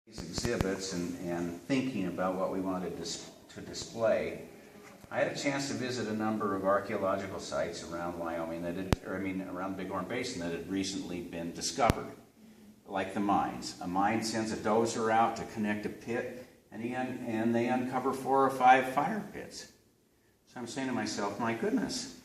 these exhibits and thinking about what we wanted to display, I had a chance to visit a number of archaeological sites around Wyoming around the Bighorn Basin that had recently been discovered, like the mines. A mine sends a dozer out to connect a pit, and they uncover 4 or 5 fire pits. So I'm saying to myself, my goodness,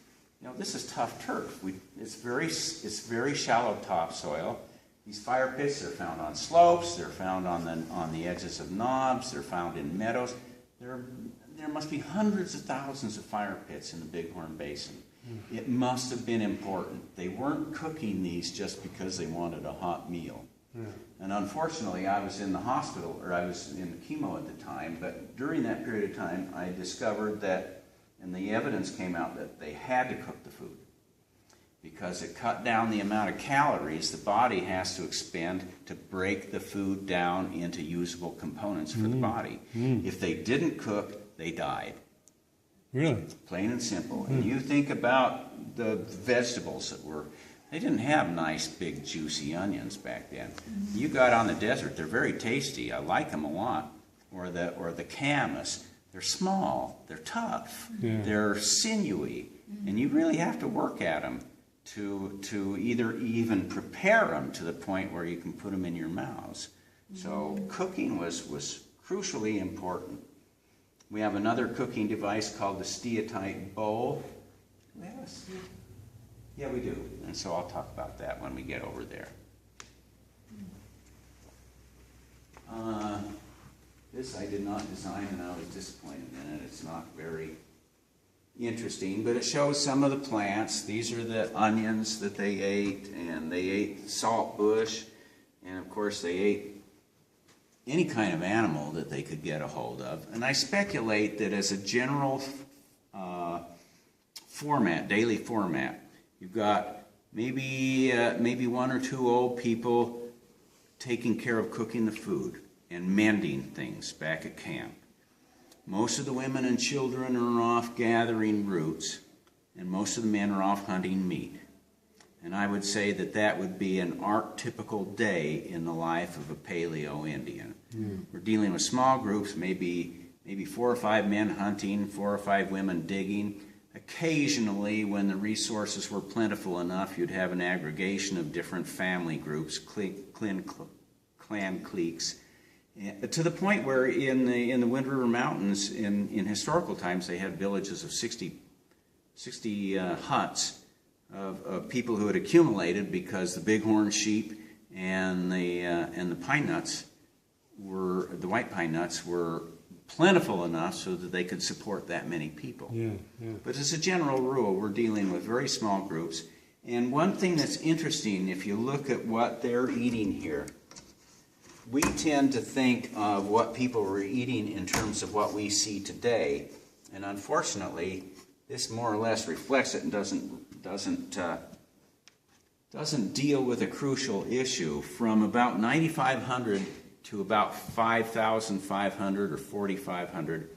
this is tough turf. It's very shallow topsoil. These fire pits are found on slopes. They're found on the edges of knobs. They're found in meadows. There must be hundreds of thousands of fire pits in the Bighorn Basin. It must have been important. They weren't cooking these just because they wanted a hot meal. And unfortunately, I was in the hospital, or I was in chemo at the time, but during that period of time, I discovered that, and the evidence came out that they had to cook the food because it cut down the amount of calories the body has to expend to break the food down into usable components for the body. If they didn't cook, they died. Really? Plain and simple. And you think about the vegetables they didn't have nice, big, juicy onions back then. You got on the desert, they're very tasty. I like them a lot. Or the camas. They're small, they're tough, they're sinewy, and you really have to work at them to either even prepare them to the point where you can put them in your mouths. So cooking was crucially important. We have another cooking device called the steatite bowl. Do we have a steatite? Yeah, we do. And so I'll talk about that when we get over there. This I did not design, and I was disappointed in it. It's not very interesting, but it shows some of the plants. These are the onions that they ate, and they ate saltbush, and of course they ate any kind of animal that they could get a hold of. And I speculate that as a general daily format, you've got maybe 1 or 2 old people taking care of cooking the food and mending things back at camp. Most of the women and children are off gathering roots, and most of the men are off hunting meat. And I would say that would be an archetypical day in the life of a Paleo Indian. We're dealing with small groups, maybe 4 or 5 men hunting, 4 or 5 women digging. Occasionally, when the resources were plentiful enough, you'd have an aggregation of different family groups, clan cliques, to the point where in the Wind River Mountains, in historical times, they had villages of 60 huts of people who had accumulated because the bighorn sheep and the pine nuts the white pine nuts were plentiful enough so that they could support that many people. But as a general rule, we're dealing with very small groups. And one thing that's interesting, if you look at what they're eating here, we tend to think of what people were eating in terms of what we see today, and unfortunately, this more or less reflects it and doesn't deal with a crucial issue. From about 9,500 to about 5,500 or 4,500,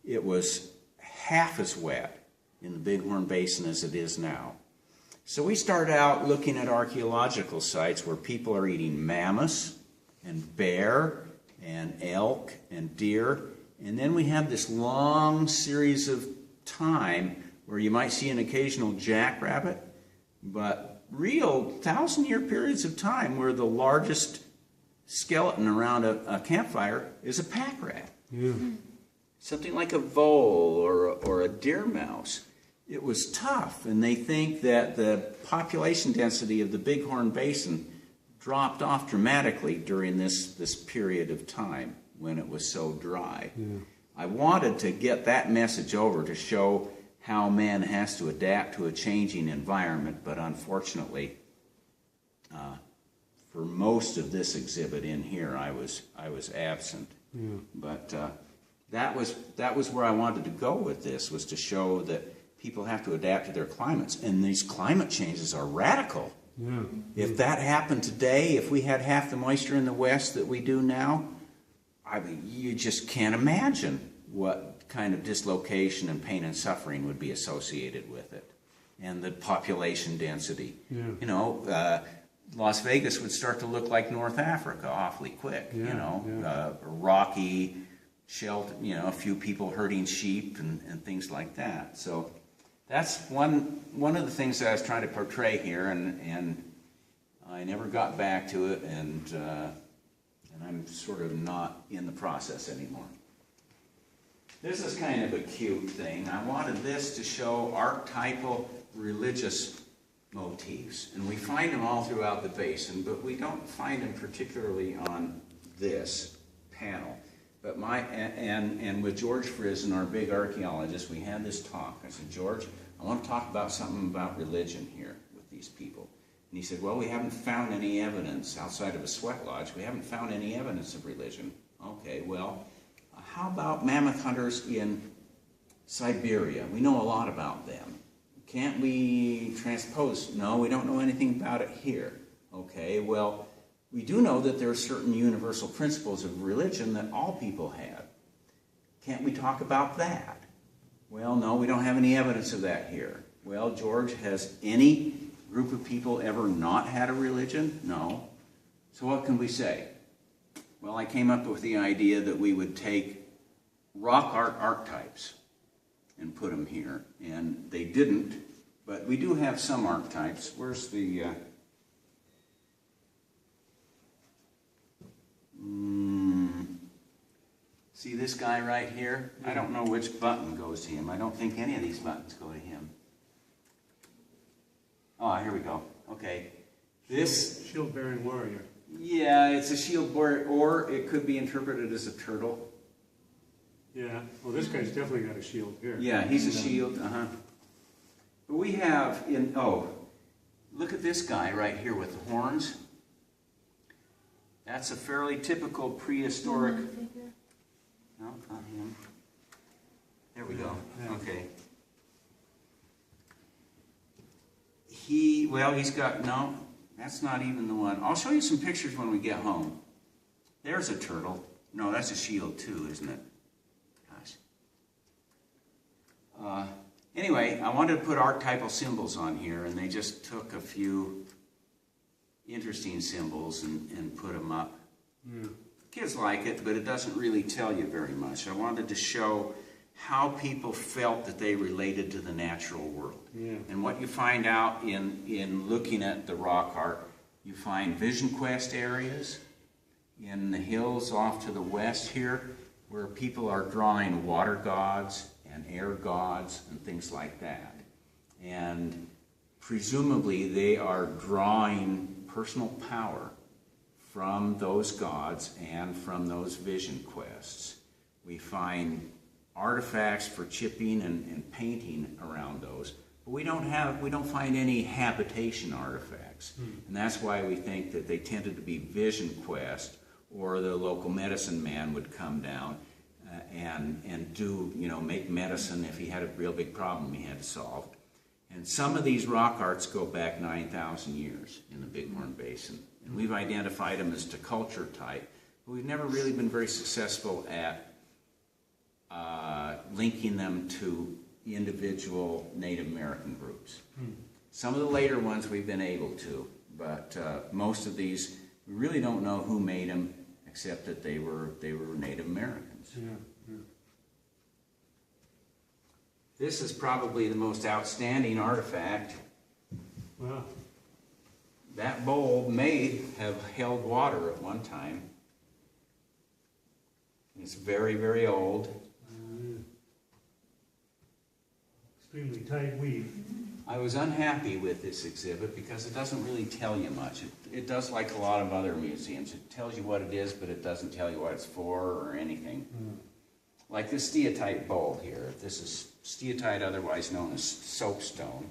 it was half as wet in the Bighorn Basin as it is now. So we start out looking at archaeological sites where people are eating mammoths and bear and elk and deer, and then we have this long series of time where you might see an occasional jackrabbit, but real 1,000-year periods of time where the largest skeleton around a campfire is a pack rat. Something like a vole or a deer mouse. It was tough, and they think that the population density of the Bighorn Basin dropped off dramatically during this period of time when it was so dry. I wanted to get that message over to show how man has to adapt to a changing environment, but unfortunately, for most of this exhibit in here, I was absent. But that was where I wanted to go with this, was to show that people have to adapt to their climates, and these climate changes are radical. If that happened today, if we had half the moisture in the West that we do now, I mean, you just can't imagine what kind of dislocation and pain and suffering would be associated with it, and the population density. Las Vegas would start to look like North Africa awfully quick, you know, rocky, shelter, you know, a few people herding sheep and things like that. So that's one of the things that I was trying to portray here, and I never got back to it, and I'm sort of not in the process anymore. This is kind of a cute thing. I wanted this to show archetypal religious motifs, and we find them all throughout the basin, but we don't find them particularly on this panel. But and with George Frizen, our big archaeologist, we had this talk. I said, George, I want to talk about something about religion here with these people. And he said, well, we haven't found any evidence outside of a sweat lodge. We haven't found any evidence of religion. Okay, well, how about mammoth hunters in Siberia? We know a lot about them. Can't we transpose? No, we don't know anything about it here. Okay, well, we do know that there are certain universal principles of religion that all people have. Can't we talk about that? Well, no, we don't have any evidence of that here. Well, George, has any group of people ever not had a religion? No. So what can we say? Well, I came up with the idea that we would take rock art archetypes and put them here, and they didn't, but we do have some archetypes. Where's the see this guy right here? I don't know which button goes to him. I don't think any of these buttons go to him. Oh, here we go. Okay. This shield-bearing warrior. Yeah, it's a shield warrior, or it could be interpreted as a turtle. Yeah, well, this guy's definitely got a shield here. Yeah, he's a shield, But we have look at this guy right here with the horns. That's a fairly typical prehistoric... No, not him. There we go. Yeah. Okay. He's got, no, that's not even the one. I'll show you some pictures when we get home. There's a turtle. No, that's a shield too, isn't it? Anyway, I wanted to put archetypal symbols on here, and they just took a few interesting symbols and put them up. Yeah. Kids like it, but it doesn't really tell you very much. I wanted to show how people felt that they related to the natural world. Yeah. And what you find out in looking at the rock art, you find vision quest areas in the hills off to the west here, where people are drawing water gods and air gods and things like that. And presumably they are drawing personal power from those gods and from those vision quests. We find artifacts for chipping and painting around those, but we don't find any habitation artifacts. And that's why we think that they tended to be vision quest, or the local medicine man would come down and do, make medicine if he had a real big problem he had to solve. And some of these rock arts go back 9,000 years in the Bighorn Basin. And we've identified them as to culture type, but we've never really been very successful at linking them to individual Native American groups. Some of the later ones we've been able to, but most of these, we really don't know who made them, except that they were Native Americans. Yeah, yeah. This is probably the most outstanding artifact. Wow. That bowl may have held water at one time. It's very, very old. Extremely tight weave. I was unhappy with this exhibit because it doesn't really tell you much. It does like a lot of other museums. It tells you what it is, but it doesn't tell you what it's for or anything. Like this steatite bowl here. This is steatite, otherwise known as soapstone.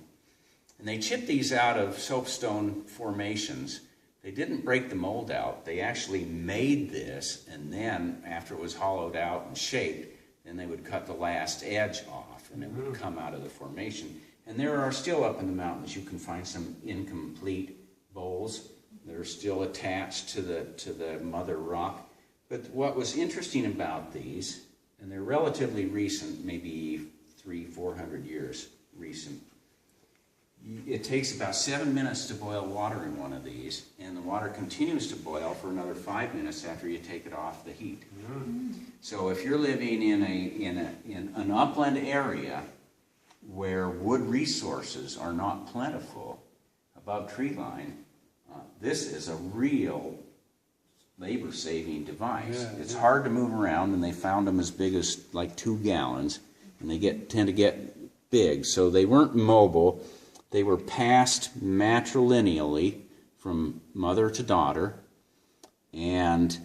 And they chipped these out of soapstone formations. They didn't break the mold out. They actually made this, and then after it was hollowed out and shaped, then they would cut the last edge off, and it would come out of the formation. And there are still up in the mountains, you can find some incomplete bowls that are still attached to the mother rock. But what was interesting about these, and they're relatively recent, maybe 300-400 years recent, it takes about 7 minutes to boil water in one of these, and the water continues to boil for another 5 minutes after you take it off the heat. So if you're living in an upland area where wood resources are not plentiful above tree line, this is a real labor-saving device. Yeah, it's hard to move around, and they found them as big as like 2 gallons, and they tend to get big. So they weren't mobile. They were passed matrilineally from mother to daughter, and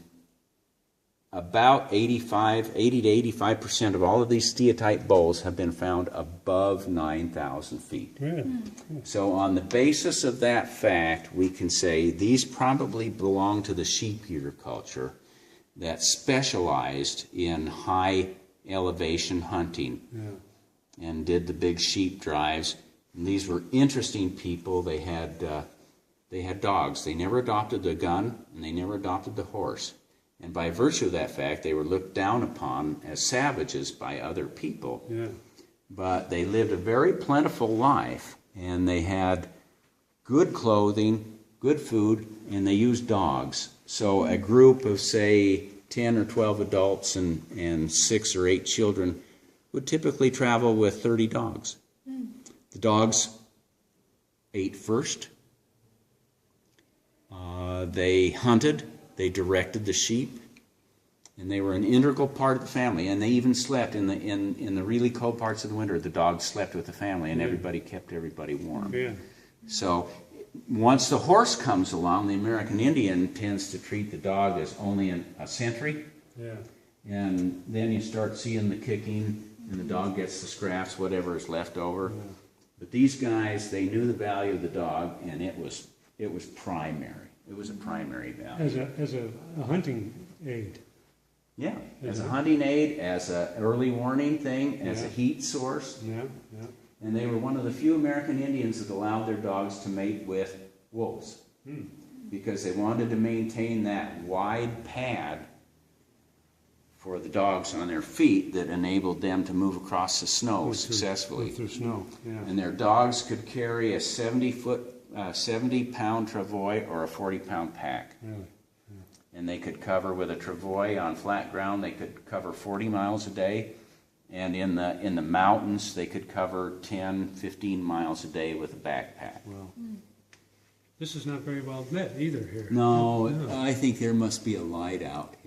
about 80 to 85% of all of these steatite bowls have been found above 9,000 feet. So on the basis of that fact, we can say these probably belong to the sheep eater culture that specialized in high elevation hunting and did the big sheep drives. And these were interesting people. They had dogs. They never adopted the gun, and they never adopted the horse. And by virtue of that fact, they were looked down upon as savages by other people. But they lived a very plentiful life, and they had good clothing, good food, and they used dogs. So a group of, say, 10 or 12 adults and 6 or 8 children would typically travel with 30 dogs. The dogs ate first. They hunted. They directed the sheep, and they were an integral part of the family. And they even slept in the really cold parts of the winter. The dogs slept with the family, and everybody kept everybody warm. So once the horse comes along, the American Indian tends to treat the dog as only a sentry. And then you start seeing the kicking, and the dog gets the scraps, whatever is left over. But these guys, they knew the value of the dog, and it was primary. It was a primary value. As a hunting aid. Yeah, as a hunting aid, as an early warning thing, as a heat source. And they were one of the few American Indians that allowed their dogs to mate with wolves. Because they wanted to maintain that wide pad for the dogs on their feet that enabled them to move across the snow successfully. Through snow, And their dogs could carry a 70-pound travois or a 40-pound pack. And they could cover with a travois on flat ground. They could cover 40 miles a day, and in the mountains they could cover 10, 15 miles a day with a backpack. This is not very well lit either here. No, I think there must be a light out.